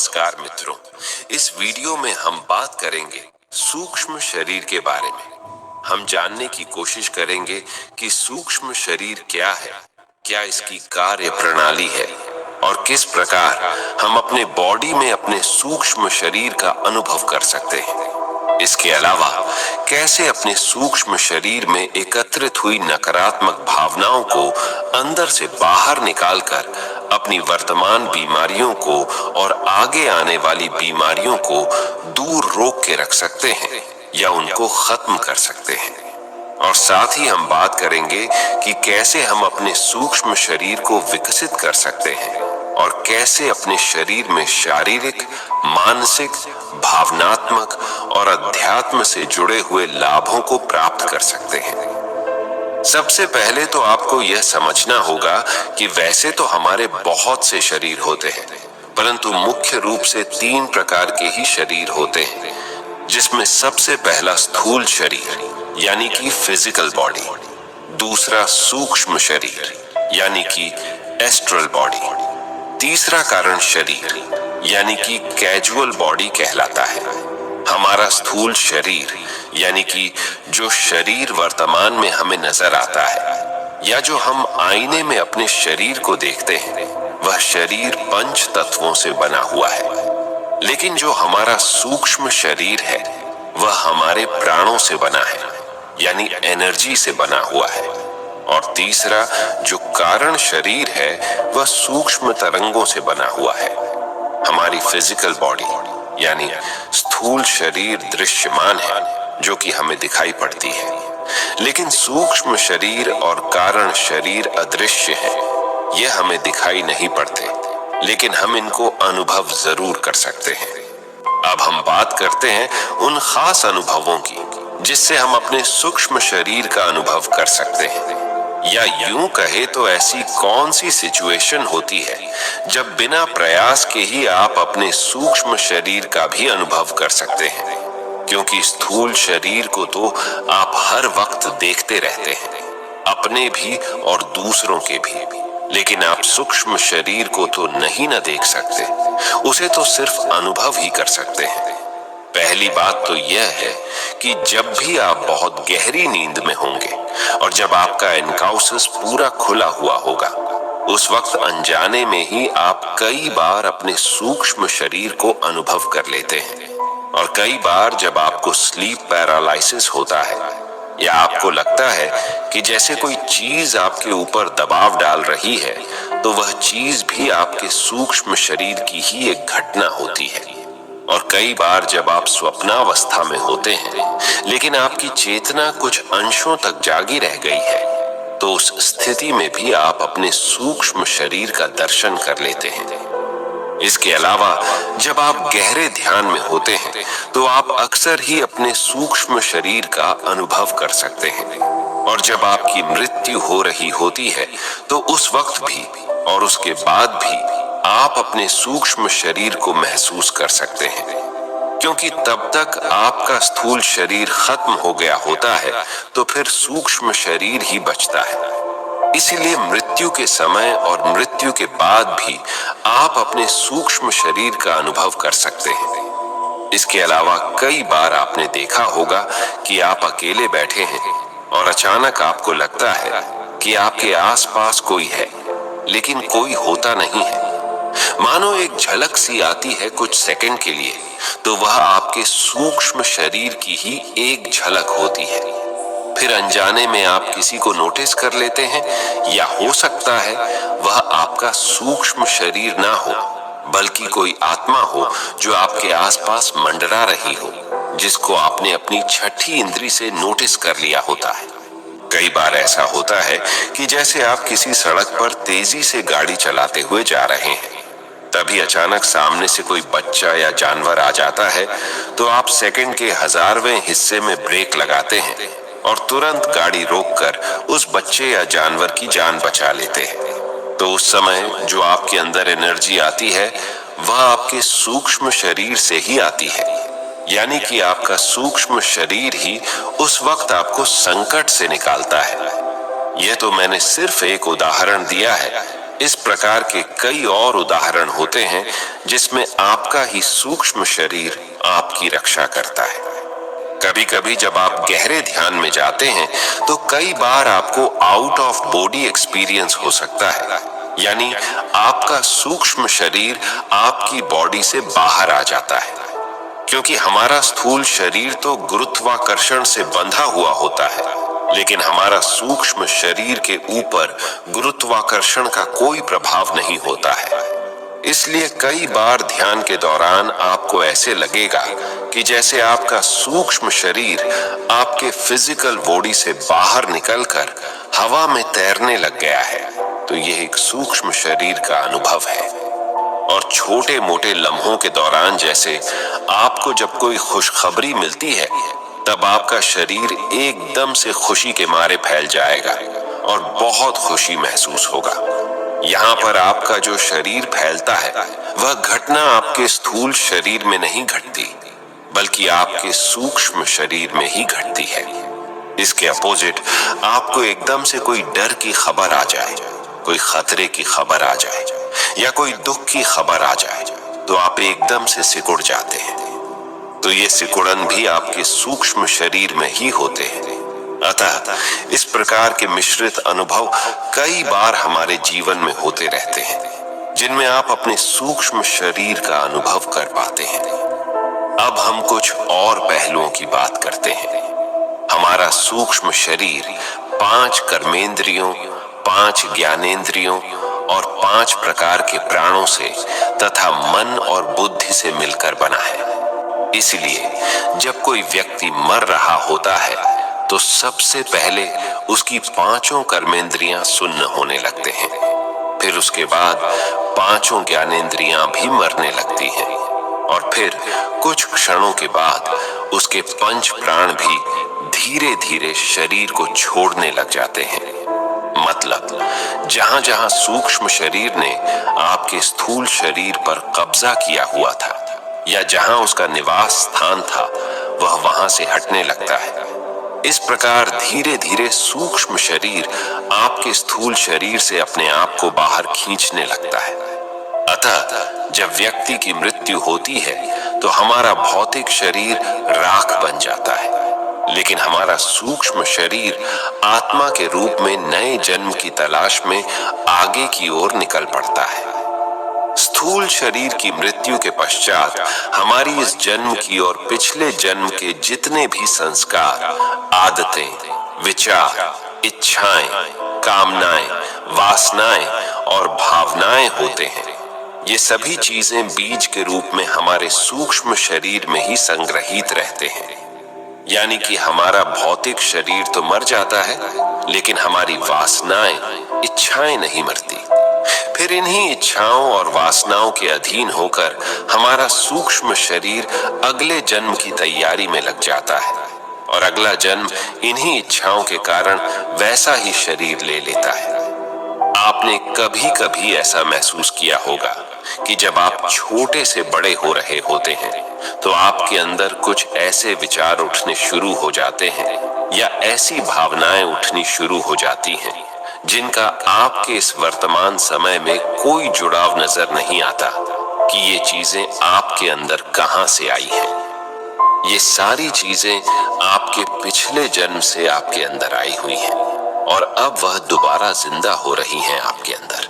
नमस्कार मित्रों, इस वीडियो में हम बात करेंगे सूक्ष्म शरीर के बारे में। हम जानने की कोशिश करेंगे कि सूक्ष्म शरीर क्या है, क्या इसकी कार्य प्रणाली है और किस प्रकार हम अपने बॉडी में अपने सूक्ष्म शरीर का अनुभव कर सकते हैं। इसके अलावा कैसे अपने सूक्ष्म शरीर में एकत्रित हुई नकारात्मक भावनाओं को अंदर से बाहर निकालकर अपनी वर्तमान बीमारियों को और आगे आने वाली बीमारियों को दूर रोक के रख सकते हैं या उनको खत्म कर सकते हैं। और साथ ही हम बात करेंगे कि कैसे हम अपने सूक्ष्म शरीर को विकसित कर सकते हैं और कैसे अपने शरीर में शारीरिक, मानसिक, भावनात्मक और अध्यात्म से जुड़े हुए लाभों को प्राप्त कर सकते हैं। सबसे पहले तो आपको यह समझना होगा कि वैसे तो हमारे बहुत से शरीर होते हैं, परंतु मुख्य रूप से 3 प्रकार के ही शरीर होते हैं, जिसमें सबसे पहला स्थूल शरीर यानी कि फिजिकल बॉडी, दूसरा सूक्ष्म शरीर यानी कि एस्ट्रल बॉडी, तीसरा कारण शरीर यानी कि कैजुअल बॉडी कहलाता है। हमारा स्थूल शरीर यानी कि जो शरीर वर्तमान में हमें नजर आता है या जो हम आईने में अपने शरीर को देखते हैं, वह शरीर 5 तत्वों से बना हुआ है। लेकिन जो हमारा सूक्ष्म शरीर है वह हमारे प्राणों से बना है यानी एनर्जी से बना हुआ है। और तीसरा जो कारण शरीर है वह सूक्ष्म तरंगों से बना हुआ है। हमारी फिजिकल बॉडी यानी स्थूल शरीर दृश्यमान है जो कि हमें दिखाई पड़ती है, लेकिन सूक्ष्म शरीर और कारण शरीर अदृश्य है। यह हमें दिखाई नहीं पड़ते, लेकिन हम इनको अनुभव जरूर कर सकते हैं। अब हम बात करते हैं उन खास अनुभवों की जिससे हम अपने सूक्ष्म शरीर का अनुभव कर सकते हैं। या यूं कहे तो ऐसी कौन सी सिचुएशन होती है जब बिना प्रयास के ही आप अपने सूक्ष्म शरीर का भी अनुभव कर सकते हैं, क्योंकि स्थूल शरीर को तो आप हर वक्त देखते रहते हैं, अपने भी और दूसरों के भी, लेकिन आप सूक्ष्म शरीर को तो नहीं न देख सकते, उसे तो सिर्फ अनुभव ही कर सकते हैं। पहली बात तो यह है कि जब भी आप बहुत गहरी नींद में होंगे और जब आपका एनकाउसिस पूरा खुला हुआ होगा, उस वक्त अनजाने में ही आप कई बार अपने सूक्ष्म शरीर को अनुभव कर लेते हैं। और कई बार जब आपको स्लीप पैरालिसिस होता है या आपको लगता है कि जैसे कोई चीज आपके ऊपर दबाव डाल रही है, तो वह चीज भी आपके सूक्ष्म शरीर की ही एक घटना होती है। और कई बार जब आप स्वप्नावस्था में होते हैं लेकिन आपकी चेतना कुछ अंशों तक जागी रह गई है, तो उस स्थिति में भी आप अपने सूक्ष्म शरीर का दर्शन कर लेते हैं। इसके अलावा जब आप गहरे ध्यान में होते हैं तो आप अक्सर ही अपने सूक्ष्म शरीर का अनुभव कर सकते हैं। और जब आपकी मृत्यु हो रही होती है तो उस वक्त भी और उसके बाद भी आप अपने सूक्ष्म शरीर को महसूस कर सकते हैं, क्योंकि तब तक आपका स्थूल शरीर खत्म हो गया होता है तो फिर सूक्ष्म शरीर ही बचता है। इसीलिए मृत्यु के समय और मृत्यु के बाद भी आप अपने सूक्ष्म शरीर का अनुभव कर सकते हैं। इसके अलावा कई बार आपने देखा होगा कि आप अकेले बैठे हैं और अचानक आपको लगता है कि आपके आसपास कोई है, लेकिन कोई होता नहीं है। मानो एक झलक सी आती है कुछ सेकंड के लिए, तो वह आपके सूक्ष्म शरीर की ही एक झलक होती है। फिर अनजाने में आप किसी को नोटिस कर लेते हैं, या हो सकता है वह आपका सूक्ष्म शरीर ना हो बल्कि कोई आत्मा हो जो आपके आसपास मंडरा रही हो, जिसको आपने अपनी छठी इंद्री से नोटिस कर लिया होता है। कई बार ऐसा होता है कि जैसे आप किसी सड़क पर तेजी से गाड़ी चलाते हुए जा रहे हैं, तभी अचानक सामने से कोई बच्चा या जानवर आ जाता है, तो आप सेकंड के 1000वें हिस्से में ब्रेक लगाते हैं और तुरंत गाड़ी रोककर उस बच्चे या जानवर की जान बचा लेते हैं। तो उस समय जो आपके अंदर एनर्जी आती है वह आपके सूक्ष्म शरीर से ही आती है, यानी कि आपका सूक्ष्म शरीर ही उस वक्त आपको संकट से निकालता है। यह तो मैंने सिर्फ एक उदाहरण दिया है, इस प्रकार के कई और उदाहरण होते हैं जिसमें आपका ही सूक्ष्म शरीर आपकी रक्षा करता है। कभी कभी जब आप गहरे ध्यान में जाते हैं तो कई बार आपको आउट ऑफ बॉडी एक्सपीरियंस हो सकता है, यानी आपका सूक्ष्म शरीर आपकी बॉडी से बाहर आ जाता है। क्योंकि हमारा स्थूल शरीर तो गुरुत्वाकर्षण से बंधा हुआ होता है, लेकिन हमारा सूक्ष्म शरीर के ऊपर गुरुत्वाकर्षण का कोई प्रभाव नहीं होता है। इसलिए कई बार ध्यान के दौरान आपको ऐसे लगेगा कि जैसे आपका सूक्ष्म शरीर आपके फिजिकल बॉडी से बाहर निकलकर हवा में तैरने लग गया है। तो यह एक सूक्ष्म शरीर का अनुभव है। और छोटे मोटे लम्हों के दौरान जैसे आपको जब कोई खुशखबरी मिलती है, तब आपका शरीर एकदम से खुशी के मारे फैल जाएगा और बहुत खुशी महसूस होगा। यहाँ पर आपका जो शरीर फैलता है वह घटना आपके स्थूल शरीर में नहीं घटती, बल्कि आपके सूक्ष्म शरीर में ही घटती है। इसके अपोजिट आपको एकदम से कोई डर की खबर आ जाए, कोई खतरे की खबर आ जाए या कोई दुख की खबर आ जाए, तो आप एकदम से सिकुड़ जाते हैं। तो ये सिकुड़न भी आपके सूक्ष्म शरीर में ही होते हैं। अतः इस प्रकार के मिश्रित अनुभव कई बार हमारे जीवन में होते रहते हैं, जिनमें आप अपने सूक्ष्म शरीर का अनुभव कर पाते हैं। अब हम कुछ और पहलुओं की बात करते हैं। हमारा सूक्ष्म शरीर 5 कर्मेंद्रियों, 5 ज्ञानेंद्रियों और 5 प्रकार के प्राणों से तथा मन और बुद्धि से मिलकर बना है। इसलिए जब कोई व्यक्ति मर रहा होता है तो सबसे पहले उसकी 5 कर्मेंद्रियां सुन्न होने लगते हैं। फिर उसके बाद 5 ज्ञानेंद्रियां भी मरने लगती हैं और फिर कुछ क्षणों के बाद उसके 5 प्राण भी धीरे धीरे शरीर को छोड़ने लग जाते हैं। मतलब जहां जहां सूक्ष्म शरीर ने आपके स्थूल शरीर पर कब्जा किया हुआ था या जहां उसका निवास स्थान था, वह वहां से हटने लगता है। इस प्रकार धीरे धीरे सूक्ष्म शरीर आपके स्थूल शरीर से अपने आप को बाहर खींचने लगता है। अतः जब व्यक्ति की मृत्यु होती है तो हमारा भौतिक शरीर राख बन जाता है, लेकिन हमारा सूक्ष्म शरीर आत्मा के रूप में नए जन्म की तलाश में आगे की ओर निकल पड़ता है। स्थूल शरीर की मृत्यु के पश्चात हमारी इस जन्म की और पिछले जन्म के जितने भी संस्कार, आदतें, विचार, इच्छाएं, कामनाएं, वासनाएं और भावनाएं होते हैं, ये सभी चीजें बीज के रूप में हमारे सूक्ष्म शरीर में ही संग्रहित रहते हैं। यानी कि हमारा भौतिक शरीर तो मर जाता है, लेकिन हमारी वासनाएं, इच्छाएं नहीं मरती। फिर इन्हीं इच्छाओं और वासनाओं के अधीन होकर हमारा सूक्ष्म शरीर अगले जन्म की तैयारी में लग जाता है और अगला जन्म इन्हीं इच्छाओं के कारण वैसा ही शरीर ले लेता है। आपने कभी कभी ऐसा महसूस किया होगा कि जब आप छोटे से बड़े हो रहे होते हैं तो आपके अंदर कुछ ऐसे विचार उठने शुरू हो जाते हैं या ऐसी भावनाएं उठनी शुरू हो जाती हैं जिनका आपके इस वर्तमान समय में कोई जुड़ाव नजर नहीं आता कि ये चीजें आपके अंदर कहां से आई हैं। ये सारी चीजें आपके पिछले जन्म से आपके अंदर आई हुई हैं और अब वह दोबारा जिंदा हो रही हैं आपके अंदर।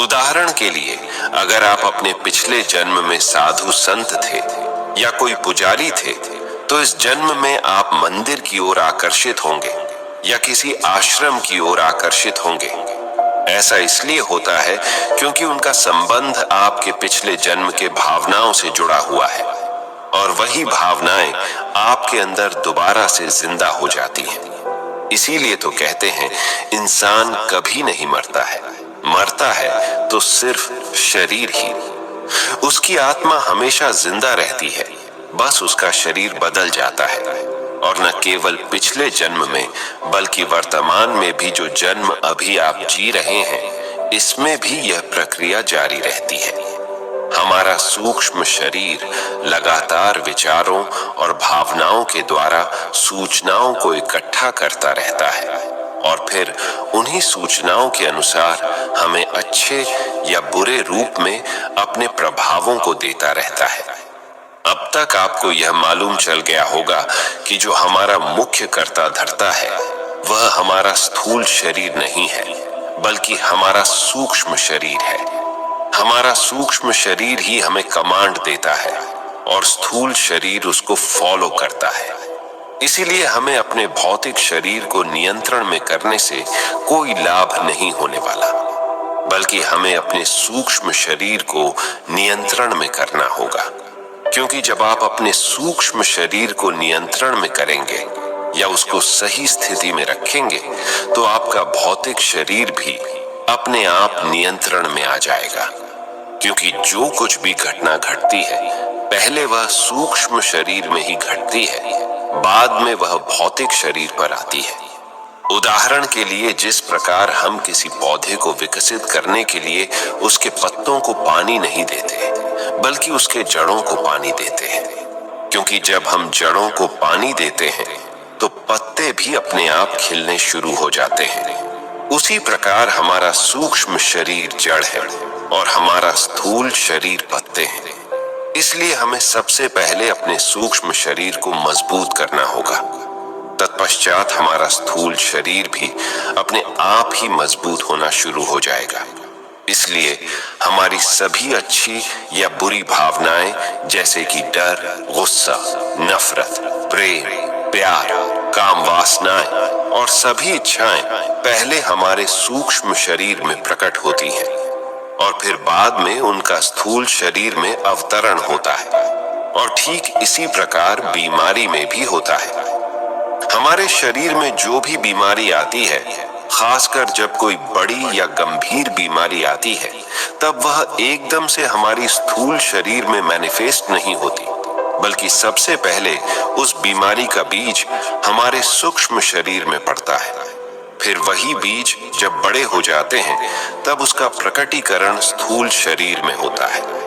उदाहरण के लिए, अगर आप अपने पिछले जन्म में साधु संत थे या कोई पुजारी थे, तो इस जन्म में आप मंदिर की ओर आकर्षित होंगे या किसी आश्रम की ओर आकर्षित होंगे। ऐसा इसलिए होता है क्योंकि उनका संबंध आपके पिछले जन्म के भावनाओं से जुड़ा हुआ है और वही भावनाएं आपके अंदर दोबारा से जिंदा हो जाती हैं। इसीलिए तो कहते हैं इंसान कभी नहीं मरता है, मरता है तो सिर्फ शरीर ही। उसकी आत्मा हमेशा जिंदा रहती है, बस उसका शरीर बदल जाता है। और न केवल पिछले जन्म में बल्कि वर्तमान में भी जो जन्म अभी आप जी रहे हैं, इसमें भी यह प्रक्रिया जारी रहती है। हमारा सूक्ष्म शरीर लगातार विचारों और भावनाओं के द्वारा सूचनाओं को इकट्ठा करता रहता है और फिर उन्हीं सूचनाओं के अनुसार हमें अच्छे या बुरे रूप में अपने प्रभावों को देता रहता है। अब तक आपको यह मालूम चल गया होगा कि जो हमारा मुख्य कर्ता धर्ता है वह हमारा स्थूल शरीर नहीं है, बल्कि हमारा सूक्ष्म शरीर है। हमारा सूक्ष्म शरीर ही हमें कमांड देता है और स्थूल शरीर उसको फॉलो करता है। इसीलिए हमें अपने भौतिक शरीर को नियंत्रण में करने से कोई लाभ नहीं होने वाला, बल्कि हमें अपने सूक्ष्म शरीर को नियंत्रण में करना होगा। क्योंकि जब आप अपने सूक्ष्म शरीर को नियंत्रण में करेंगे या उसको सही स्थिति में रखेंगे तो आपका भौतिक शरीर भी अपने आप नियंत्रण में आ जाएगा। क्योंकि जो कुछ भी घटना घटती है पहले वह सूक्ष्म शरीर में ही घटती है, बाद में वह भौतिक शरीर पर आती है। उदाहरण के लिए, जिस प्रकार हम किसी पौधे को विकसित करने के लिए उसके पत्तों को पानी नहीं देते बल्कि उसके जड़ों को पानी देते हैं, क्योंकि जब हम जड़ों को पानी देते हैं तो पत्ते भी अपने आप खिलने शुरू हो जाते हैं। उसी प्रकार हमारा सूक्ष्म शरीर जड़ है और हमारा स्थूल शरीर पत्ते हैं। इसलिए हमें सबसे पहले अपने सूक्ष्म शरीर को मजबूत करना होगा, तत्पश्चात हमारा स्थूल शरीर भी अपने आप ही मजबूत होना शुरू हो जाएगा। इसलिए हमारी सभी अच्छी या बुरी भावनाएं जैसे कि डर, गुस्सा, नफरत, प्रेम, प्यार, काम वासनाएं और सभी इच्छाएं पहले हमारे सूक्ष्म शरीर में प्रकट होती हैं और फिर बाद में उनका स्थूल शरीर में अवतरण होता है। और ठीक इसी प्रकार बीमारी में भी होता है। हमारे शरीर में जो भी बीमारी आती है, खासकर जब कोई बड़ी या गंभीर बीमारी आती है, तब वह एकदम से हमारी स्थूल शरीर में मैनिफेस्ट नहीं होती, बल्कि सबसे पहले उस बीमारी का बीज हमारे सूक्ष्म शरीर में पड़ता है। फिर वही बीज जब बड़े हो जाते हैं तब उसका प्रकटीकरण स्थूल शरीर में होता है।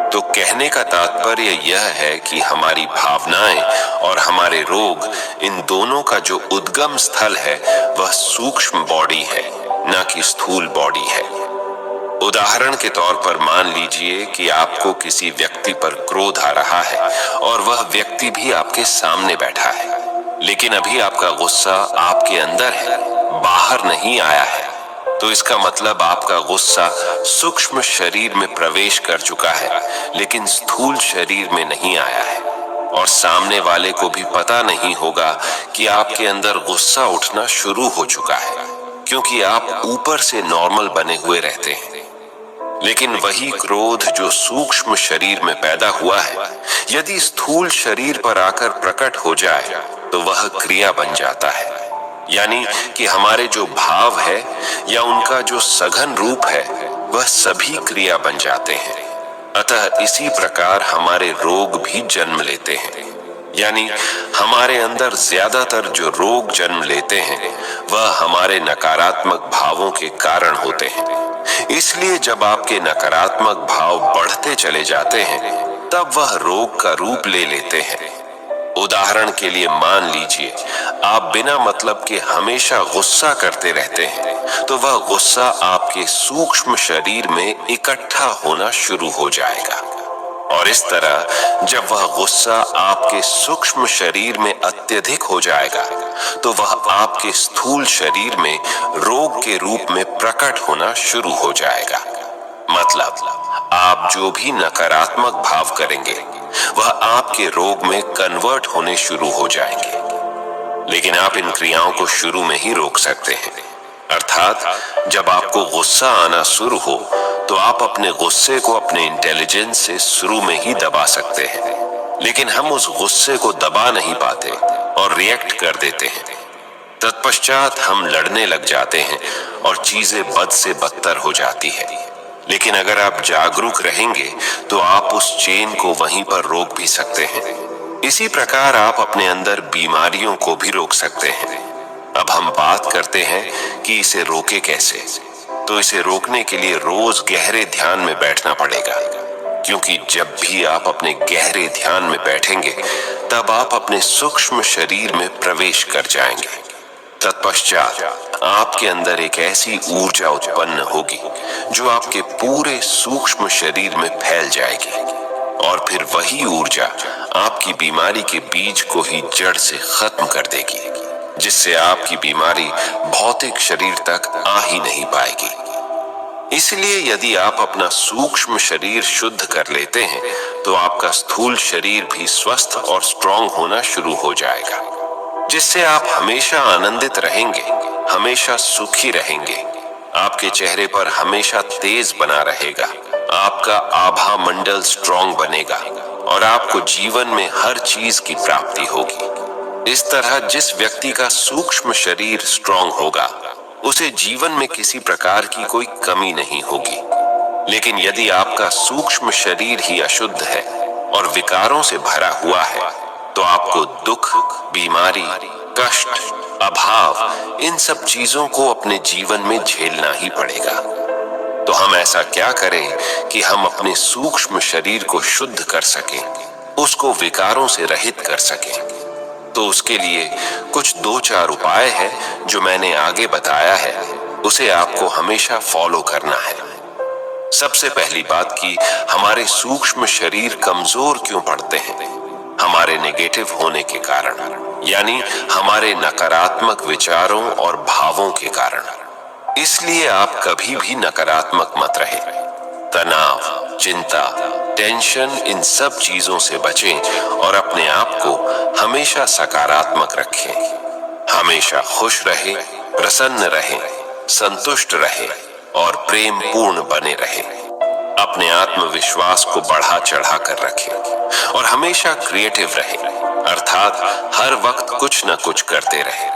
तो कहने का तात्पर्य यह है कि हमारी भावनाएं और हमारे रोग, इन दोनों का जो उद्गम स्थल है वह सूक्ष्म बॉडी है, न कि स्थूल बॉडी है। उदाहरण के तौर पर मान लीजिए कि आपको किसी व्यक्ति पर क्रोध आ रहा है और वह व्यक्ति भी आपके सामने बैठा है, लेकिन अभी आपका गुस्सा आपके अंदर है, बाहर नहीं आया है। तो इसका मतलब आपका गुस्सा सूक्ष्म शरीर में प्रवेश कर चुका है, लेकिन स्थूल शरीर में नहीं आया है। और सामने वाले को भी पता नहीं होगा कि आपके अंदर गुस्सा उठना शुरू हो चुका है, क्योंकि आप ऊपर से नॉर्मल बने हुए रहते हैं। लेकिन वही क्रोध जो सूक्ष्म शरीर में पैदा हुआ है, यदि स्थूल शरीर पर आकर प्रकट हो जाए तो वह क्रिया बन जाता है। यानी कि हमारे जो भाव है या उनका जो सघन रूप है वह सभी क्रिया बन जाते हैं। अतः इसी प्रकार हमारे रोग भी जन्म लेते हैं। यानी हमारे अंदर ज्यादातर जो रोग जन्म लेते हैं वह हमारे नकारात्मक भावों के कारण होते हैं। इसलिए जब आपके नकारात्मक भाव बढ़ते चले जाते हैं तब वह रोग का रूप ले लेते हैं। उदाहरण के लिए मान लीजिए आप बिना मतलब के हमेशा गुस्सा करते रहते हैं, तो वह गुस्सा आपके सूक्ष्म शरीर में इकट्ठा होना शुरू हो जाएगा। और इस तरह जब वह गुस्सा आपके सूक्ष्म शरीर में अत्यधिक हो जाएगा तो वह आपके स्थूल शरीर में रोग के रूप में प्रकट होना शुरू हो जाएगा। मतलब आप जो भी नकारात्मक भाव करेंगे वह आपके रोग में कन्वर्ट होने शुरू हो जाएंगे। लेकिन आप इन क्रियाओं को शुरू में ही रोक सकते हैं। अर्थात जब आपको गुस्सा आना शुरू हो तो आप अपने गुस्से को अपने इंटेलिजेंस से शुरू में ही दबा सकते हैं, लेकिन हम उस गुस्से को दबा नहीं पाते और रिएक्ट कर देते हैं। तत्पश्चात हम लड़ने लग जाते हैं और चीजें बद से बदतर हो जाती है। लेकिन अगर आप जागरूक रहेंगे तो आप उस चेन को वहीं पर रोक भी सकते हैं। इसी प्रकार आप अपने अंदर बीमारियों को भी रोक सकते हैं। अब हम बात करते हैं कि इसे रोके कैसे। तो इसे रोकने के लिए रोज गहरे ध्यान में बैठना पड़ेगा, क्योंकि जब भी आप अपने गहरे ध्यान में बैठेंगे तब आप अपने सूक्ष्म शरीर में प्रवेश कर जाएंगे। तत्पश्चात आपके अंदर एक ऐसी ऊर्जा उत्पन्न होगी जो आपके पूरे सूक्ष्म शरीर में फैल जाएगी, और फिर वही ऊर्जा आपकी बीमारी के बीज को ही जड़ से खत्म कर देगी, जिससे आपकी बीमारी भौतिक शरीर तक आ ही नहीं पाएगी। इसलिए यदि आप अपना सूक्ष्म शरीर शुद्ध कर लेते हैं तो आपका स्थूल शरीर भी स्वस्थ और स्ट्रांग होना शुरू हो जाएगा, जिससे आप हमेशा आनंदित रहेंगे, हमेशा सुखी रहेंगे। आपके चेहरे पर हमेशा तेज बना रहेगा, आपका आभा मंडल स्ट्रांग बनेगा और आपको जीवन में हर चीज की प्राप्ति होगी। इस तरह जिस व्यक्ति का सूक्ष्म शरीर स्ट्रांग होगा उसे जीवन में किसी प्रकार की कोई कमी नहीं होगी। लेकिन यदि आपका सूक्ष्म शरीर ही अशुद्ध है और विकारों से भरा हुआ है तो आपको दुख, बीमारी, कष्ट, अभाव, इन सब चीजों को अपने जीवन में झेलना ही पड़ेगा। तो हम ऐसा क्या करें कि हम अपने सूक्ष्म शरीर को शुद्ध कर सकें, उसको विकारों से रहित कर सकें? तो उसके लिए कुछ 2-4 उपाय हैं जो मैंने आगे बताया है, उसे आपको हमेशा फॉलो करना है। सबसे पहली बात कि हमारे सूक्ष्म शरीर कमजोर क्यों पड़ते हैं? हमारे नेगेटिव होने के कारण, यानी हमारे नकारात्मक विचारों और भावों के कारण। इसलिए आप कभी भी नकारात्मक मत रहे। तनाव, चिंता, टेंशन, इन सब चीजों से बचें और अपने आप को हमेशा सकारात्मक रखें। हमेशा खुश रहें, प्रसन्न रहें, संतुष्ट रहें और प्रेम पूर्ण बने रहें। अपने आत्मविश्वास को बढ़ा चढ़ा कर रखें और हमेशा क्रिएटिव रहें, अर्थात हर वक्त कुछ न कुछ करते रहें।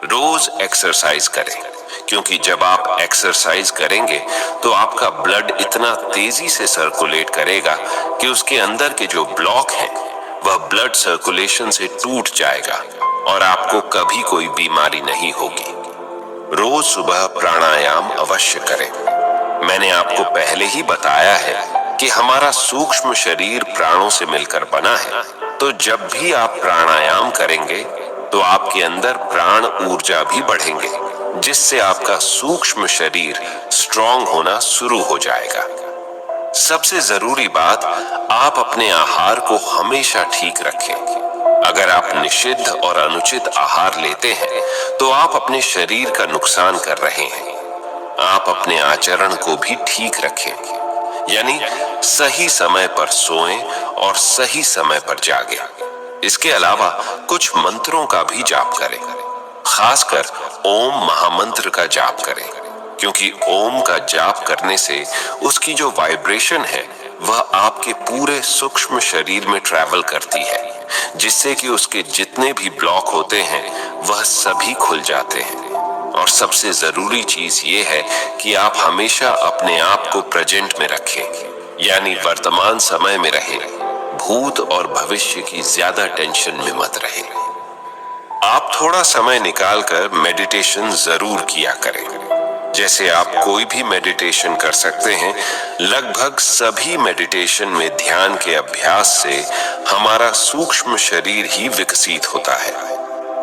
रोज एक्सरसाइज करें, क्योंकि जब आप एक्सरसाइज करेंगे तो आपका ब्लड इतना तेजी से सर्कुलेट करेगा कि उसके अंदर के जो ब्लॉक हैं वह ब्लड सर्कुलेशन से टूट जाएगा और आपको कभी कोई बीमारी नहीं होगी। रोज सुबह प्राणायाम अवश्य करें। मैंने आपको पहले ही बताया है कि हमारा सूक्ष्म शरीर प्राणों से मिलकर बना है, तो जब भी आप प्राणायाम करेंगे तो आपके अंदर प्राण ऊर्जा भी बढ़ेंगे, जिससे आपका सूक्ष्म शरीर स्ट्रांग होना शुरू हो जाएगा। सबसे जरूरी बात, आप अपने आहार को हमेशा ठीक रखें। अगर आप निषिद्ध और अनुचित आहार लेते हैं तो आप अपने शरीर का नुकसान कर रहे हैं। आप अपने आचरण को भी ठीक रखें, यानी सही समय पर सोएं और सही समय पर जागें। इसके अलावा कुछ मंत्रों का भी जाप करें, खासकर ओम महामंत्र का जाप करें, क्योंकि ओम का जाप करने से उसकी जो वाइब्रेशन है वह आपके पूरे सूक्ष्म शरीर में ट्रैवल करती है, जिससे कि उसके जितने भी ब्लॉक होते हैं वह सभी खुल जाते हैं। और सबसे जरूरी चीज ये है कि आप हमेशा अपने आप को प्रेजेंट में रखें, यानी वर्तमान समय में रहें, भूत और भविष्य की ज्यादा टेंशन में मत रहें। आप थोड़ा समय निकालकर मेडिटेशन जरूर किया करें। जैसे आप कोई भी मेडिटेशन कर सकते हैं, लगभग सभी मेडिटेशन में ध्यान के अभ्यास से हमारा सूक्ष्म शरीर ही विकसित होता है।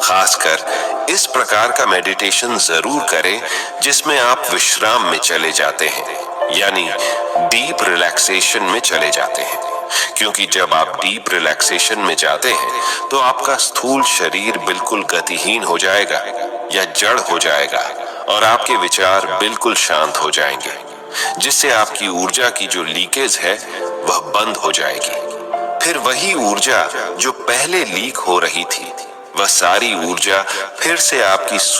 खासकर इस प्रकार का मेडिटेशन जरूर करें जिसमें आप विश्राम में चले जाते हैं, यानी डीप रिलैक्सेशन में चले जाते हैं, क्योंकि जब आप डीप रिलैक्सेशन में जाते हैं तो आपका स्थूल शरीर बिल्कुल गतिहीन हो जाएगा या जड़ हो जाएगा और आपके विचार बिल्कुल शांत हो जाएंगे, जिससे आपकी ऊर्जा की जो लीकेज है वह बंद हो जाएगी। फिर वही ऊर्जा जो पहले लीक हो रही थी वह सारी ऊर्जा फिर से आपकी